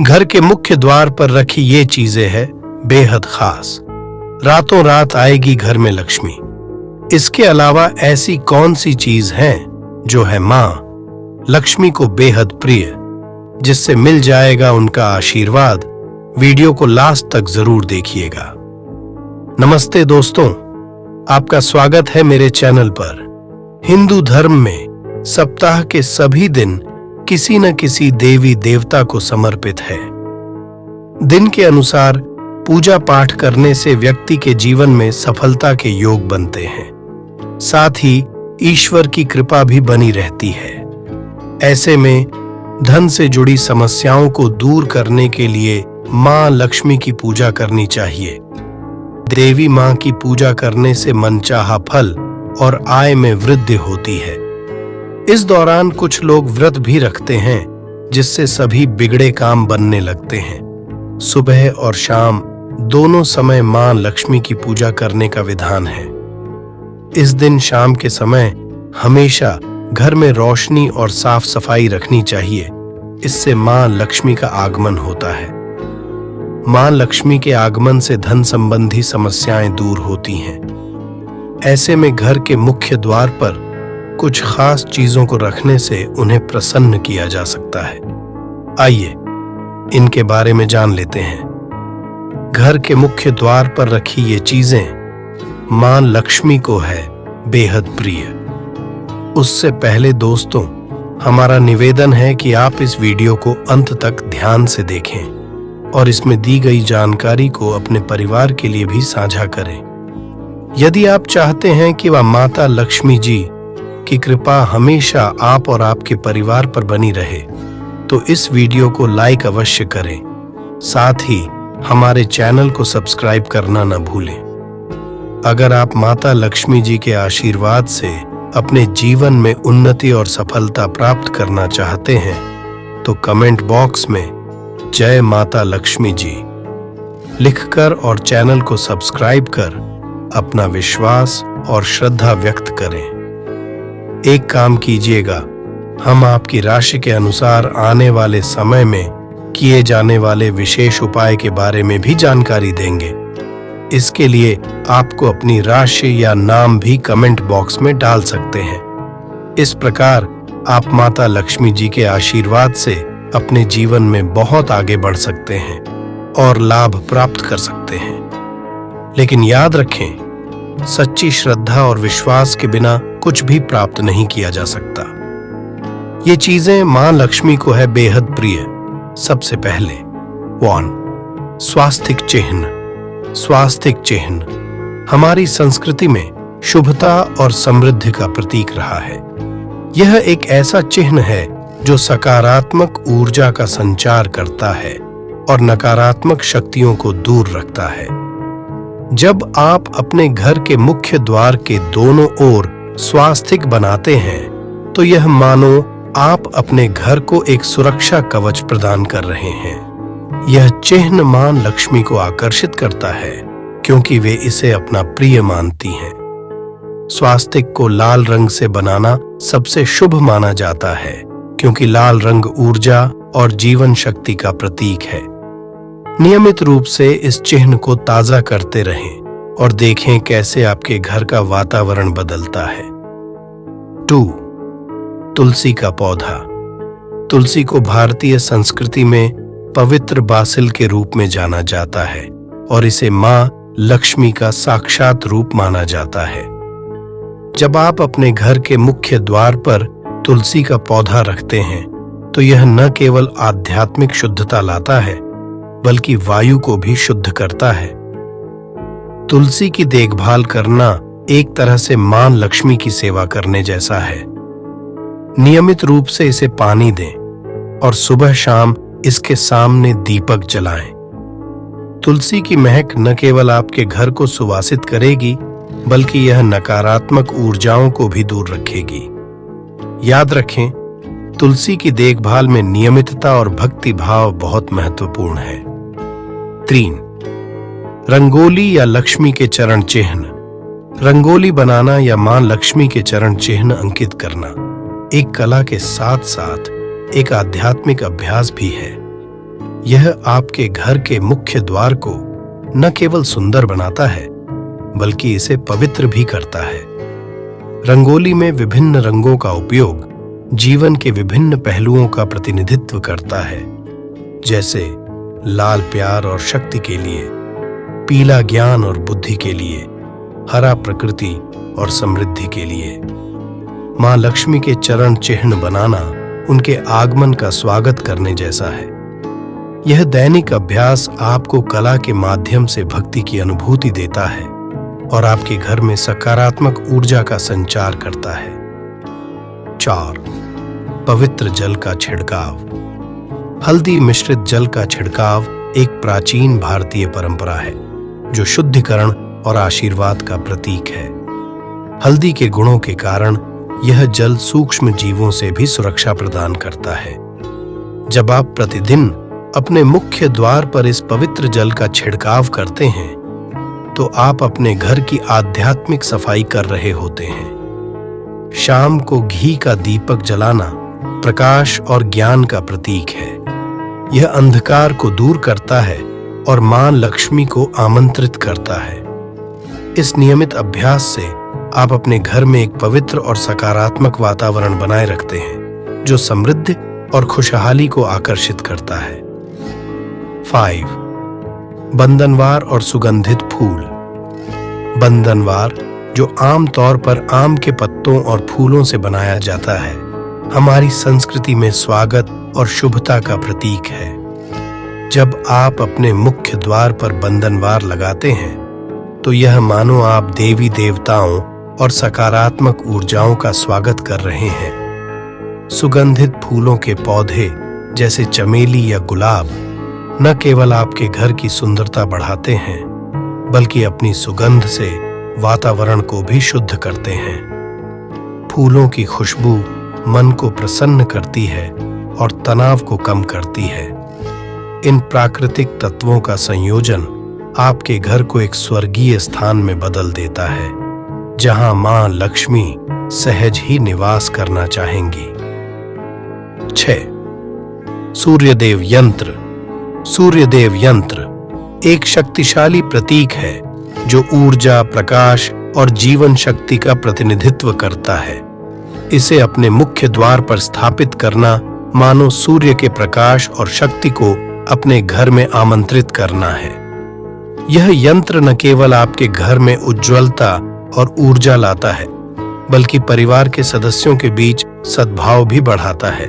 घर के मुख्य द्वार पर रखी ये चीजें हैं बेहद खास। रातों रात आएगी घर में लक्ष्मी। इसके अलावा ऐसी कौन सी चीज है जो है मां लक्ष्मी को बेहद प्रिय, जिससे मिल जाएगा उनका आशीर्वाद। वीडियो को लास्ट तक जरूर देखिएगा। नमस्ते दोस्तों, आपका स्वागत है मेरे चैनल पर। हिंदू धर्म में सप्ताह के सभी दिन किसी न किसी देवी देवता को समर्पित है। दिन के अनुसार पूजा पाठ करने से व्यक्ति के जीवन में सफलता के योग बनते हैं, साथ ही ईश्वर की कृपा भी बनी रहती है। ऐसे में धन से जुड़ी समस्याओं को दूर करने के लिए मां लक्ष्मी की पूजा करनी चाहिए। देवी मां की पूजा करने से मनचाहा फल और आय में वृद्धि होती है। इस दौरान कुछ लोग व्रत भी रखते हैं, जिससे सभी बिगड़े काम बनने लगते हैं। सुबह और शाम दोनों समय मां लक्ष्मी की पूजा करने का विधान है। इस दिन शाम के समय हमेशा घर में रोशनी और साफ सफाई रखनी चाहिए। इससे मां लक्ष्मी का आगमन होता है। मां लक्ष्मी के आगमन से धन संबंधी समस्याएं दूर होती हैं। ऐसे में घर के मुख्य द्वार पर कुछ खास चीजों को रखने से उन्हें प्रसन्न किया जा सकता है। आइए इनके बारे में जान लेते हैं। घर के मुख्य द्वार पर रखी ये चीजें मां लक्ष्मी को है बेहद प्रिय। उससे पहले दोस्तों, हमारा निवेदन है कि आप इस वीडियो को अंत तक ध्यान से देखें और इसमें दी गई जानकारी को अपने परिवार के लिए भी साझा करें। यदि आप चाहते हैं कि वह माता लक्ष्मी जी की कृपा हमेशा आप और आपके परिवार पर बनी रहे, तो इस वीडियो को लाइक अवश्य करें। साथ ही हमारे चैनल को सब्सक्राइब करना न भूलें। अगर आप माता लक्ष्मी जी के आशीर्वाद से अपने जीवन में उन्नति और सफलता प्राप्त करना चाहते हैं, तो कमेंट बॉक्स में जय माता लक्ष्मी जी लिखकर और चैनल को सब्सक्राइब कर अपना विश्वास और श्रद्धा व्यक्त करें। एक काम कीजिएगा, हम आपकी राशि के अनुसार आने वाले समय में किए जाने वाले विशेष उपाय के बारे में भी जानकारी देंगे। इसके लिए आपको अपनी राशि या नाम भी कमेंट बॉक्स में डाल सकते हैं। इस प्रकार आप माता लक्ष्मी जी के आशीर्वाद से अपने जीवन में बहुत आगे बढ़ सकते हैं और लाभ प्राप्त कर सकते हैं। लेकिन याद रखें, सच्ची श्रद्धा और विश्वास के बिना कुछ भी प्राप्त नहीं किया जा सकता। ये चीजें मां लक्ष्मी को है बेहद प्रिय। सबसे पहले 1. स्वास्तिक चिन्ह। स्वास्तिक चिन्ह हमारी संस्कृति में शुभता और समृद्धि का प्रतीक रहा है। यह एक ऐसा चिन्ह है जो सकारात्मक ऊर्जा का संचार करता है और नकारात्मक शक्तियों को दूर रखता है। जब आप अपने घर के मुख्य द्वार के दोनों ओर स्वास्तिक बनाते हैं, तो यह मानो आप अपने घर को एक सुरक्षा कवच प्रदान कर रहे हैं। यह चिन्ह मां लक्ष्मी को आकर्षित करता है, क्योंकि वे इसे अपना प्रिय मानती हैं। स्वास्तिक को लाल रंग से बनाना सबसे शुभ माना जाता है, क्योंकि लाल रंग ऊर्जा और जीवन शक्ति का प्रतीक है। नियमित रूप से इस चिन्ह को ताजा करते रहें और देखें कैसे आपके घर का वातावरण बदलता है। 2. तुलसी का पौधा। तुलसी को भारतीय संस्कृति में पवित्र बासिल के रूप में जाना जाता है और इसे मां लक्ष्मी का साक्षात रूप माना जाता है। जब आप अपने घर के मुख्य द्वार पर तुलसी का पौधा रखते हैं, तो यह न केवल आध्यात्मिक शुद्धता लाता है, बल्कि वायु को भी शुद्ध करता है। तुलसी की देखभाल करना एक तरह से मां लक्ष्मी की सेवा करने जैसा है। नियमित रूप से इसे पानी दें और सुबह शाम इसके सामने दीपक जलाएं। तुलसी की महक न केवल आपके घर को सुवासित करेगी, बल्कि यह नकारात्मक ऊर्जाओं को भी दूर रखेगी। याद रखें, तुलसी की देखभाल में नियमितता और भक्ति भाव बहुत महत्वपूर्ण है। 3. रंगोली या लक्ष्मी के चरण चिन्ह। रंगोली बनाना या मां लक्ष्मी के चरण चिन्ह अंकित करना एक कला के साथ साथ एक आध्यात्मिक अभ्यास भी है। यह आपके घर के मुख्य द्वार को न केवल सुंदर बनाता है बल्कि इसे पवित्र भी करता है। रंगोली में विभिन्न रंगों का उपयोग जीवन के विभिन्न पहलुओं का प्रतिनिधित्व करता है, जैसे लाल प्यार और शक्ति के लिए, पीला ज्ञान और बुद्धि के लिए, हरा प्रकृति और समृद्धि के लिए। मां लक्ष्मी के चरण चिन्ह बनाना उनके आगमन का स्वागत करने जैसा है। यह दैनिक अभ्यास आपको कला के माध्यम से भक्ति की अनुभूति देता है और आपके घर में सकारात्मक ऊर्जा का संचार करता है। 4. पवित्र जल का छिड़काव। हल्दी मिश्रित जल का छिड़काव एक प्राचीन भारतीय परंपरा है जो शुद्धिकरण और आशीर्वाद का प्रतीक है। हल्दी के गुणों के कारण यह जल सूक्ष्म जीवों से भी सुरक्षा प्रदान करता है। जब आप प्रतिदिन अपने मुख्य द्वार पर इस पवित्र जल का छिड़काव करते हैं तो आप अपने घर की आध्यात्मिक सफाई कर रहे होते हैं। शाम को घी का दीपक जलाना प्रकाश और ज्ञान का प्रतीक है। यह अंधकार को दूर करता है और मां लक्ष्मी को आमंत्रित करता है। इस नियमित अभ्यास से आप अपने घर में एक पवित्र और सकारात्मक वातावरण बनाए रखते हैं जो समृद्धि और खुशहाली को आकर्षित करता है। 5. बंधनवार और सुगंधित फूल। बंधनवार, जो आम तौर पर आम के पत्तों और फूलों से बनाया जाता है, हमारी संस्कृति में स्वागत और शुभता का प्रतीक है। जब आप अपने मुख्य द्वार पर बंधनवार लगाते हैं तो यह मानो आप देवी देवताओं और सकारात्मक ऊर्जाओं का स्वागत कर रहे हैं। सुगंधित फूलों के पौधे जैसे चमेली या गुलाब न केवल आपके घर की सुंदरता बढ़ाते हैं बल्कि अपनी सुगंध से वातावरण को भी शुद्ध करते हैं। फूलों की खुशबू मन को प्रसन्न करती है और तनाव को कम करती है। इन प्राकृतिक तत्वों का संयोजन आपके घर को एक स्वर्गीय स्थान में बदल देता है जहां मां लक्ष्मी सहज ही निवास करना चाहेंगी। 6. सूर्यदेव यंत्र। सूर्यदेव यंत्र एक शक्तिशाली प्रतीक है जो ऊर्जा, प्रकाश और जीवन शक्ति का प्रतिनिधित्व करता है। इसे अपने मुख्य द्वार पर स्थापित करना मानो सूर्य के प्रकाश और शक्ति को अपने घर में आमंत्रित करना है। यह यंत्र न केवल आपके घर में उज्ज्वलता और ऊर्जा लाता है बल्कि परिवार के सदस्यों के बीच सद्भाव भी बढ़ाता है।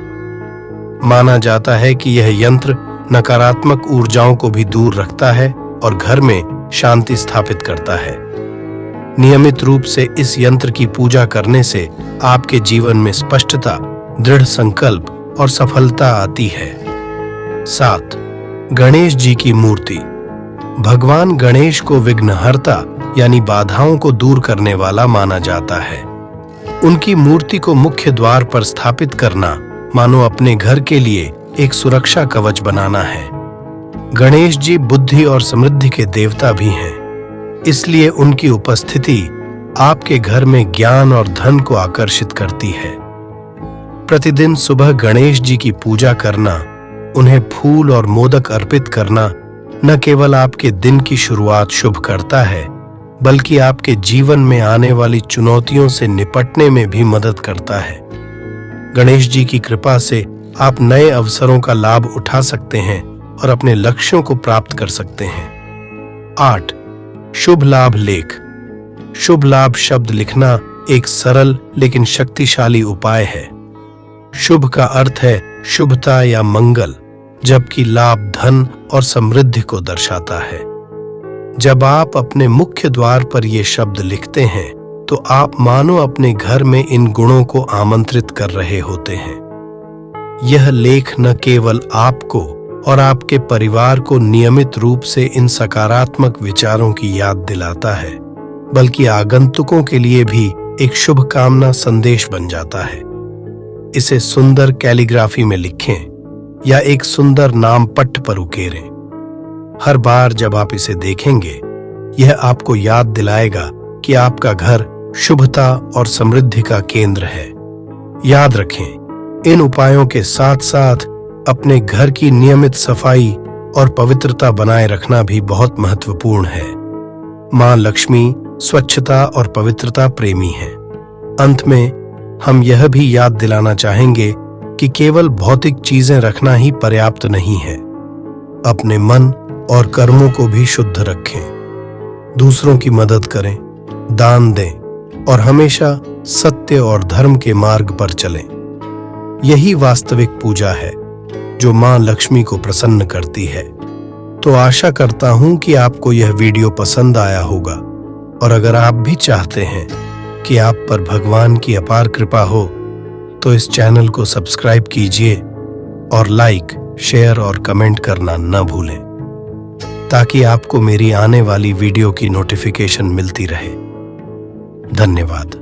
माना जाता है कि यह यंत्र नकारात्मक ऊर्जाओं को भी दूर रखता है और घर में शांति स्थापित करता है। नियमित रूप से इस यंत्र की पूजा करने से आपके जीवन में स्पष्टता, दृढ़ संकल्प और सफलता आती है। 7. गणेश जी की मूर्ति। भगवान गणेश को विघ्नहर्ता यानी बाधाओं को दूर करने वाला माना जाता है। उनकी मूर्ति को मुख्य द्वार पर स्थापित करना मानो अपने घर के लिए एक सुरक्षा कवच बनाना है। गणेश जी बुद्धि और समृद्धि के देवता भी हैं, इसलिए उनकी उपस्थिति आपके घर में ज्ञान और धन को आकर्षित करती है। प्रतिदिन सुबह गणेश जी की पूजा करना, उन्हें फूल और मोदक अर्पित करना न केवल आपके दिन की शुरुआत शुभ करता है बल्कि आपके जीवन में आने वाली चुनौतियों से निपटने में भी मदद करता है। गणेश जी की कृपा से आप नए अवसरों का लाभ उठा सकते हैं और अपने लक्ष्यों को प्राप्त कर सकते हैं। 8. शुभ लाभ लेख। शुभ लाभ शब्द लिखना एक सरल लेकिन शक्तिशाली उपाय है। शुभ का अर्थ है शुभता या मंगल, जबकि लाभ धन और समृद्धि को दर्शाता है। जब आप अपने मुख्य द्वार पर ये शब्द लिखते हैं तो आप मानो अपने घर में इन गुणों को आमंत्रित कर रहे होते हैं। यह लेख न केवल आपको और आपके परिवार को नियमित रूप से इन सकारात्मक विचारों की याद दिलाता है बल्कि आगंतुकों के लिए भी एक शुभकामना संदेश बन जाता है। इसे सुंदर कैलीग्राफी में लिखें या एक सुंदर नाम पट्ट पर उकेरें। हर बार जब आप इसे देखेंगे, यह आपको याद दिलाएगा कि आपका घर शुभता और समृद्धि का केंद्र है। याद रखें, इन उपायों के साथ साथ अपने घर की नियमित सफाई और पवित्रता बनाए रखना भी बहुत महत्वपूर्ण है। मां लक्ष्मी स्वच्छता और पवित्रता प्रेमी हैं। अंत में हम यह भी याद दिलाना चाहेंगे कि केवल भौतिक चीजें रखना ही पर्याप्त नहीं है। अपने मन और कर्मों को भी शुद्ध रखें, दूसरों की मदद करें, दान दें और हमेशा सत्य और धर्म के मार्ग पर चलें। यही वास्तविक पूजा है जो मां लक्ष्मी को प्रसन्न करती है। तो आशा करता हूं कि आपको यह वीडियो पसंद आया होगा, और अगर आप भी चाहते हैं कि आप पर भगवान की अपार कृपा हो तो इस चैनल को सब्सक्राइब कीजिए और लाइक, शेयर और कमेंट करना न भूलें, ताकि आपको मेरी आने वाली वीडियो की नोटिफिकेशन मिलती रहे। धन्यवाद।